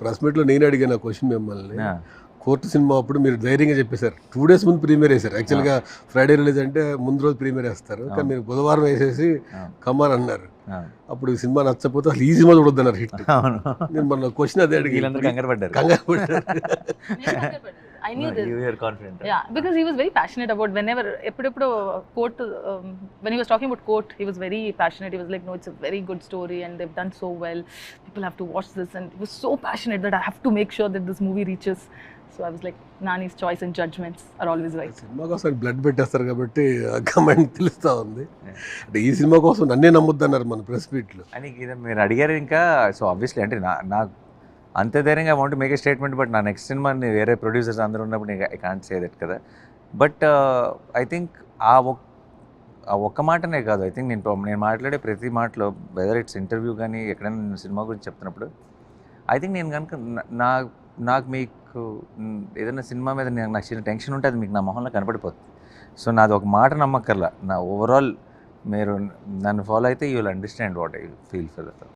Press మీట్లో నేను అడిగాను ఆ క్వశ్చన్ మిమ్మల్ని. ఆ, కోర్టు సినిమా అప్పుడు మీరు ధైర్యంగా చెప్పేశారు. 2 డేస్ ముందు ప్రీమియర్ వేశారు. యాక్చువల్‌గా ఫ్రైడే రిలీజ్ అంటే ముందు రోజు ప్రీమియర్ వేస్తారు. కానీ మీరు బుధవారం వేసేసి అవును, కమాన్ అన్నారు. అవును, అప్పుడు ఈ సినిమా నచ్చకపోతే అసలు ఈ సినిమా చూడొద్దన్నారు హిట్. అవును. నేను మొన్న క్వశ్చన్ అదే అడిగాను. వీళ్ళందరూ కంగారు పడ్డారు. కంగారు పడ్డారు. I knew this. You were confident. Yeah, because he was very passionate about whenever, eppudu quote, when he was talking about quote, he was very passionate. He was like, no, it's a very good story and they've done so well. People have to watch this, and he was so passionate that I have to make sure that this movie reaches. So I was like, Nani's choice and judgments are always right. Cinema కోసం blood పెట్టేస్తారు కాబట్టి ఆ comment తెలుస్తూ ఉంది. అంటే ఈ cinema కోసం నన్నే నమ్మొద్దన్నారు మన ప్రెస్ మీట్లో. అని ఇది మీరు అడిగారు ఇంకా. సో ఆబ్వియస్లీ అంటే నాకు అంతే ధైర్యంగా want make a statement, but నా నెక్స్ట్ సినిమాని వేరే ప్రొడ్యూసర్స్ అందరూ ఉన్నప్పుడు ఐ కాంట్ సే దట్ కదా. బట్ ఐ థింక్ ఆ ఒక్క మాటనే కాదు, ఐ థింక్ నేను మాట్లాడే ప్రతి మాటలో, వెదర్ ఇట్స్ ఇంటర్వ్యూ కానీ ఎక్కడైనా నేను సినిమా గురించి చెప్తున్నప్పుడు, ఐ థింక్ నేను కనుక నాకు మీకు ఏదైనా సినిమా మీద నాకు చిన్న టెన్షన్ ఉంటే అది మీకు నా మొహంలో కనపడిపోతుంది. సో నాది ఒక మాట నమ్మక్కర్లా, నా ఓవరాల్ మీరు నన్ను ఫాలో అయితే you will understand what I feel for that.